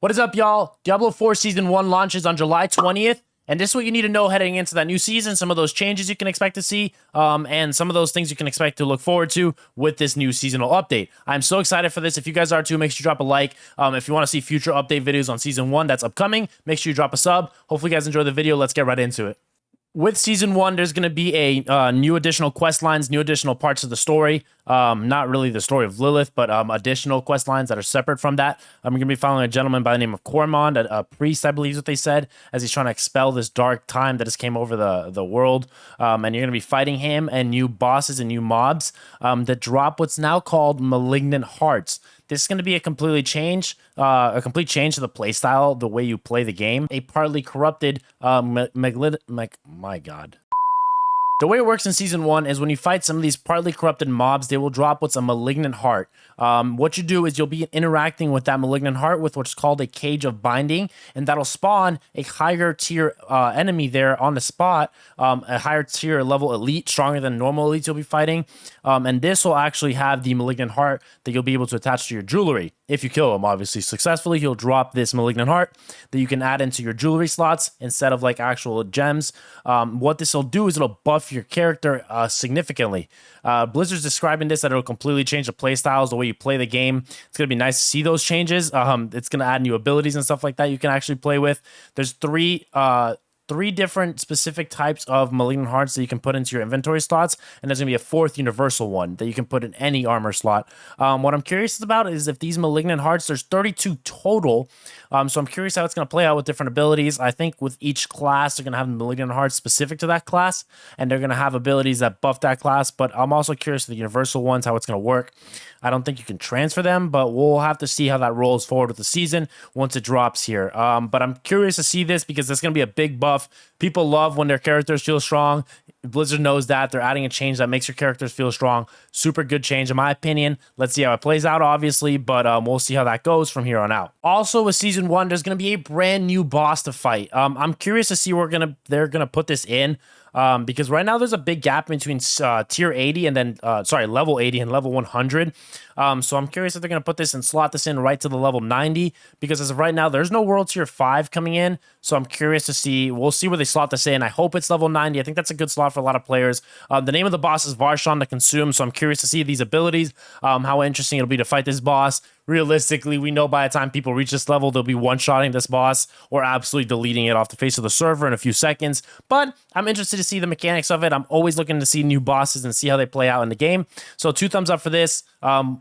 What is up, y'all? Diablo 4 Season 1 launches on July 20th, and this is what you need to know heading into that new season, some of those changes you can expect to see, and some of those things you can expect to look forward to with this new seasonal update. I'm so excited for this. If you guys are too, make sure you drop a like. If you want to see future update videos on Season 1 that's upcoming, make sure you drop a sub. Hopefully you guys enjoy the video. Let's get right into it. With Season 1, there's going to be a new additional quest lines, new additional parts of the story. Not really the story of Lilith, but additional quest lines that are separate from that. I'm going to be following a gentleman by the name of Cormond, a priest, I believe is what they said, as he's trying to expel this dark time that has came over the world. And you're going to be fighting him and new bosses and new mobs that drop what's now called Malignant Hearts. This is going to be a complete change to the playstyle, the way you play the game. A partly corrupted, my God. The way it works in Season 1 is when you fight some of these partly corrupted mobs, they will drop what's a Malignant Heart. What you do is you'll be interacting with that Malignant Heart with what's called a Cage of Binding, and that'll spawn a higher tier enemy there on the spot, a higher tier level elite, stronger than normal elites you'll be fighting. And this will actually have the Malignant Heart that you'll be able to attach to your jewelry. If you kill him, obviously, successfully, he'll drop this Malignant Heart that you can add into your jewelry slots instead of like actual gems. What this will do is it'll buff your character significantly. Blizzard's describing this that it'll completely change the play styles, the way you play the game. It's going to be nice to see those changes. It's going to add new abilities and stuff like that you can actually play with. There's three different specific types of Malignant Hearts that you can put into your inventory slots, and there's going to be a fourth universal one that you can put in any armor slot. What I'm curious about is if these Malignant Hearts, there's 32 total, so I'm curious how it's going to play out with different abilities. I think with each class, they're going to have Malignant Hearts specific to that class, and they're going to have abilities that buff that class, but I'm also curious to the universal ones, how it's going to work. I don't think you can transfer them, but we'll have to see how that rolls forward with the season once it drops here. But I'm curious to see this because there's going to be a big buff. People love when their characters feel strong. Blizzard knows that. They're adding a change that makes your characters feel strong. Super good change, in my opinion. Let's see how it plays out, obviously, but we'll see how that goes from here on out. Also, with Season 1, there's going to be a brand new boss to fight. I'm curious to see where they're going to put this in. Because right now there's a big gap between tier 80 and then, level 80 and level 100. So I'm curious if they're going to put this and slot this in right to the level 90, because as of right now, there's no world tier 5 coming in. So I'm curious to see, we'll see where they slot this in. I hope it's level 90. I think that's a good slot for a lot of players. The name of the boss is Varshan the Consume. So I'm curious to see these abilities, how interesting it'll be to fight this boss. Realistically, we know by the time people reach this level, they'll be one-shotting this boss or absolutely deleting it off the face of the server in a few seconds. But I'm interested to see the mechanics of it. I'm always looking to see new bosses and see how they play out in the game. So 2 thumbs up for this.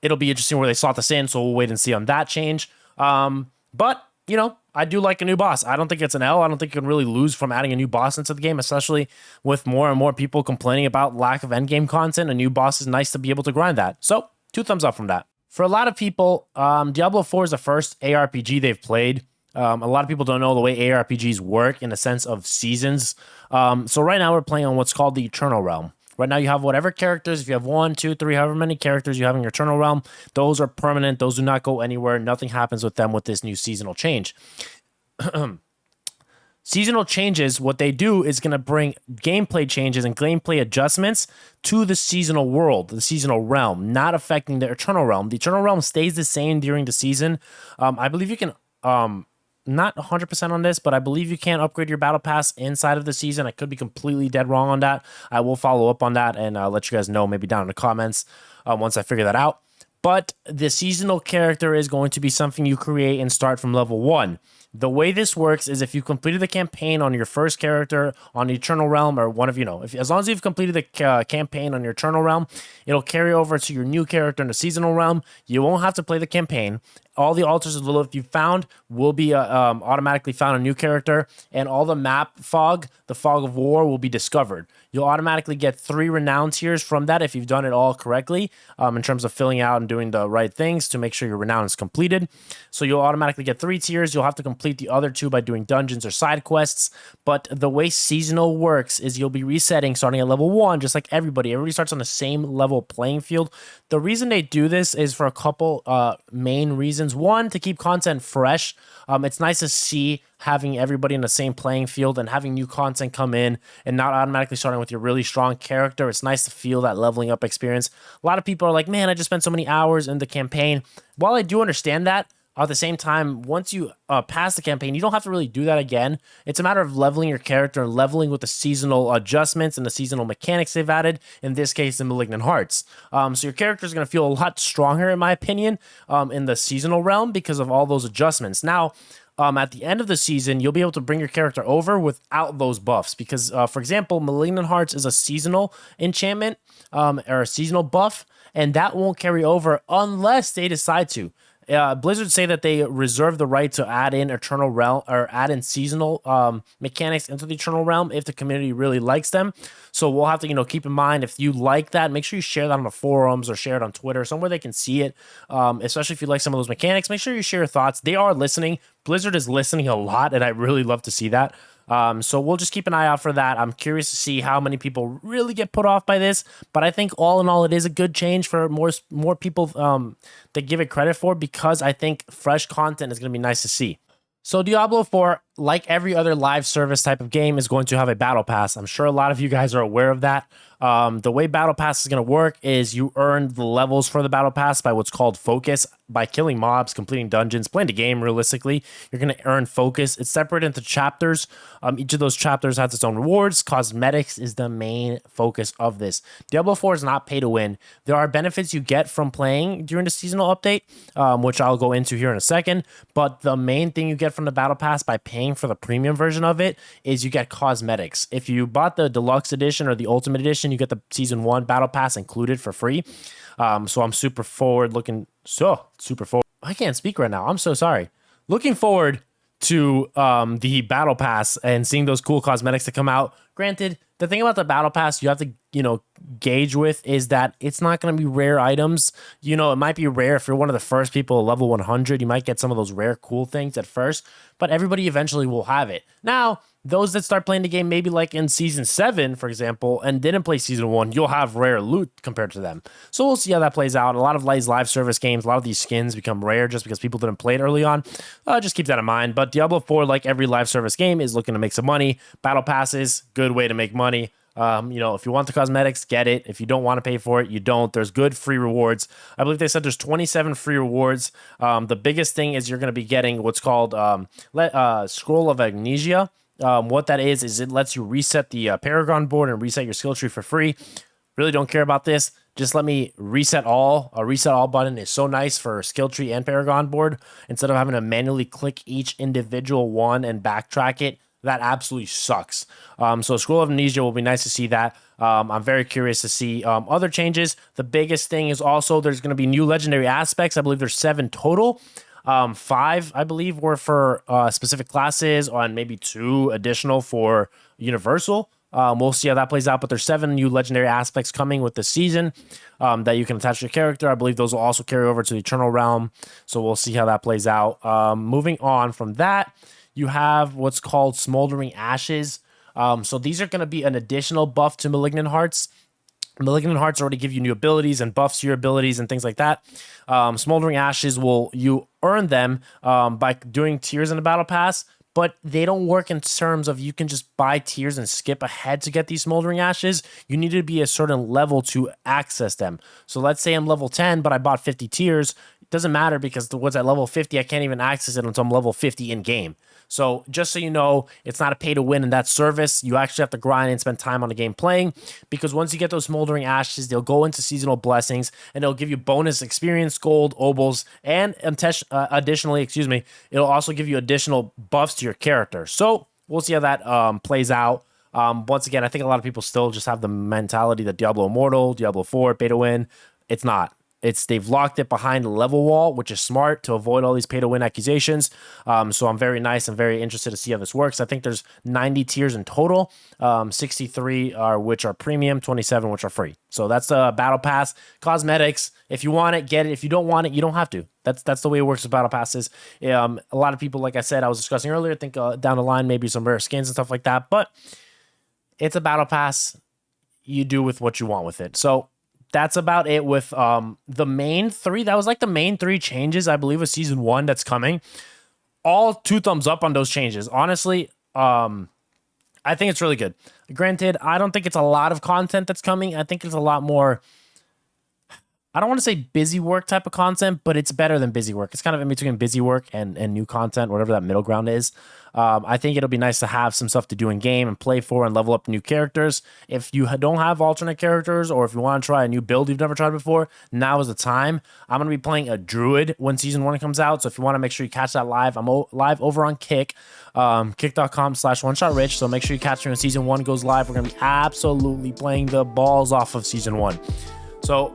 It'll be interesting where they slot this in, so we'll wait and see on that change. But, you know, I do like a new boss. I don't think it's an L. I don't think you can really lose from adding a new boss into the game, especially with more and more people complaining about lack of endgame content. A new boss is nice to be able to grind that. So 2 thumbs up from that. For a lot of people, Diablo 4 is the first ARPG they've played. A lot of people don't know the way ARPGs work in the sense of seasons. So right now we're playing on what's called the Eternal Realm. Right now you have whatever characters, if you have 1, 2, 3, however many characters you have in your Eternal Realm, those are permanent. Those do not go anywhere. Nothing happens with them with this new seasonal change. Seasonal changes, what they do is going to bring gameplay changes and gameplay adjustments to the seasonal world, the seasonal realm, not affecting the Eternal Realm. The Eternal Realm stays the same during the season. I believe you can, not 100% on this, but I believe you can't upgrade your battle pass inside of the season. I could be completely dead wrong on that. I will follow up on that and let you guys know maybe down in the comments once I figure that out. But the seasonal character is going to be something you create and start from level 1. The way this works is if you completed the campaign on your first character on the Eternal Realm, or one of as long as you've completed the campaign on your Eternal Realm, it'll carry over to your new character in the Seasonal Realm. You won't have to play the campaign. All the altars of Lilith you found will be automatically found a new character, and all the map fog, the fog of war, will be discovered. You'll automatically get 3 renown tiers from that if you've done it all correctly in terms of filling out and doing the right things to make sure your renown is completed. So you'll automatically get 3 tiers. You'll have to complete the other 2 by doing dungeons or side quests. But the way seasonal works is you'll be resetting starting at level 1, just like everybody. Everybody starts on the same level playing field. The reason they do this is for a couple main reasons. One, to keep content fresh. It's nice to see having everybody in the same playing field and having new content come in and not automatically starting with your really strong character. It's nice to feel that leveling up experience. A lot of people are like, man, I just spent so many hours in the campaign. While I do understand that, At the same time, once you pass the campaign, you don't have to really do that again. It's a matter of leveling your character and leveling with the seasonal adjustments and the seasonal mechanics they've added, in this case, the Malignant Hearts. So your character is going to feel a lot stronger, in my opinion, in the seasonal realm because of all those adjustments. Now, at the end of the season, you'll be able to bring your character over without those buffs because, for example, Malignant Hearts is a seasonal enchantment or a seasonal buff, and that won't carry over unless they decide to. Blizzard say that they reserve the right to add in Eternal Realm or add in seasonal mechanics into the Eternal Realm if the community really likes them. So we'll have to, keep in mind if you like that, make sure you share that on the forums or share it on Twitter, somewhere they can see it. Especially if you like some of those mechanics, make sure you share your thoughts. They are listening. Blizzard is listening a lot, and I really love to see that. So we'll just keep an eye out for that. I'm curious to see how many people really get put off by this, but I think all in all, it is a good change for more people that give it credit for, because I think fresh content is going to be nice to see. So Diablo 4, like every other live service type of game, is going to have a battle pass. I'm sure a lot of you guys are aware of that. The way battle pass is going to work is you earn the levels for the battle pass by what's called focus, by killing mobs, completing dungeons, playing the game realistically. You're going to earn focus. It's separated into chapters. Each of those chapters has its own rewards. Cosmetics is the main focus of this. Diablo 4 is not pay to win. There are benefits you get from playing during the seasonal update, which I'll go into here in a second. But the main thing you get from the battle pass by paying for the premium version of it is you get cosmetics. If you bought the deluxe edition or the ultimate edition, you get the season 1 battle pass included for free. So I'm super forward. I can't speak right now. I'm so sorry. Looking forward to the battle pass and seeing those cool cosmetics that come out. Granted, the thing about the battle pass you have to gauge with is that it's not going to be rare items. It might be rare if you're one of the first people at level 100. You might get some of those rare cool things at first, but everybody eventually will have it. Now, those that start playing the game maybe like in season 7, for example, and didn't play season 1, you'll have rare loot compared to them. So we'll see how that plays out. A lot of live service games, a lot of these skins become rare just because people didn't play it early on. Just keep that in mind. But Diablo 4, like every live service game, is looking to make some money. Battle passes, good way to make money. If you want the cosmetics, get it. If you don't want to pay for it, you don't. There's good free rewards. I believe they said there's 27 free rewards. The biggest thing is you're going to be getting what's called Scroll of Amnesia. What that is it lets you reset the Paragon board and reset your skill tree for free. Really don't care about this. Just let me reset all. A reset all button is so nice for skill tree and Paragon board. Instead of having to manually click each individual one and backtrack it, that absolutely sucks. So Scroll of Amnesia will be nice to see that. I'm very curious to see other changes. The biggest thing is also there's going to be new legendary aspects. I believe there's 7 total. 5, I believe, were for specific classes, and maybe 2 additional for Universal. We'll see how that plays out, but there's 7 new legendary aspects coming with the season that you can attach to your character. I believe those will also carry over to the Eternal Realm, so we'll see how that plays out. Moving on from that, you have what's called Smoldering Ashes. So these are going to be an additional buff to Malignant Hearts. Malignant Hearts already give you new abilities and buffs to your abilities and things like that. Smoldering Ashes you earn them by doing tiers in the battle pass, but they don't work in terms of you can just buy tiers and skip ahead to get these Smoldering Ashes. You need to be a certain level to access them. So let's say I'm level 10, but I bought 50 tiers. It doesn't matter because what's at level 50, I can't even access it until I'm level 50 in game. So just so you know, it's not a pay to win in that service. You actually have to grind and spend time on the game playing, because once you get those Smoldering Ashes, they'll go into seasonal blessings and they'll give you bonus experience, gold, obols, and additionally, it'll also give you additional buffs to your character. So we'll see how that plays out. Once again, I think a lot of people still just have the mentality that Diablo Immortal, Diablo 4, pay to win. It's not. They've locked it behind the level wall, which is smart to avoid all these pay-to-win accusations. So I'm very very interested to see how this works. I think there's 90 tiers in total, 63 which are premium, 27 which are free. So that's the battle pass. Cosmetics, if you want it, get it. If you don't want it, you don't have to. That's the way it works with battle passes. A lot of people, like I said, I was discussing earlier, think down the line maybe some rare skins and stuff like that. But it's a battle pass. You do with what you want with it. So that's about it with the main 3. That was like the main 3 changes, I believe, of season 1 that's coming. All 2 thumbs up on those changes. Honestly, I think it's really good. Granted, I don't think it's a lot of content that's coming. I think it's a lot more I don't want to say busy work type of content, but it's better than busy work. It's kind of in between busy work and new content, whatever that middle ground is. I think it'll be nice to have some stuff to do in game and play for and level up new characters. If you don't have alternate characters, or if you want to try a new build you've never tried before, now is the time. I'm going to be playing a druid when season 1 comes out. So if you want to make sure you catch that live, I'm live over on Kick, kick.com/OneShotRich. So make sure you catch me when season 1 goes live. We're going to be absolutely playing the balls off of season 1. So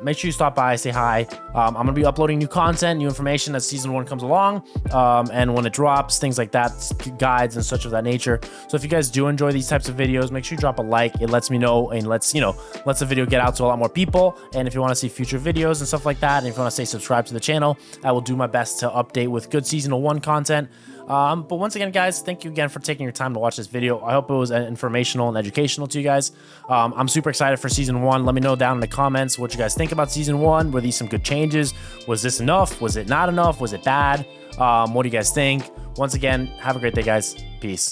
make sure you stop by, say hi. I'm going to be uploading new content, new information as season 1 comes along. And when it drops, things like that, guides and such of that nature. So if you guys do enjoy these types of videos, make sure you drop a like. It lets me know and lets the video get out to a lot more people. And if you want to see future videos and stuff like that, and if you want to stay subscribed to the channel, I will do my best to update with good seasonal 1 content. But once again, guys, thank you again for taking your time to watch this video. I hope it was informational and educational to you guys. I'm super excited for season 1. Let me know down in the comments what you guys think about season 1. Were these some good changes? Was this enough? Was it not enough? Was it bad? What do you guys think? Once again, have a great day, guys. Peace.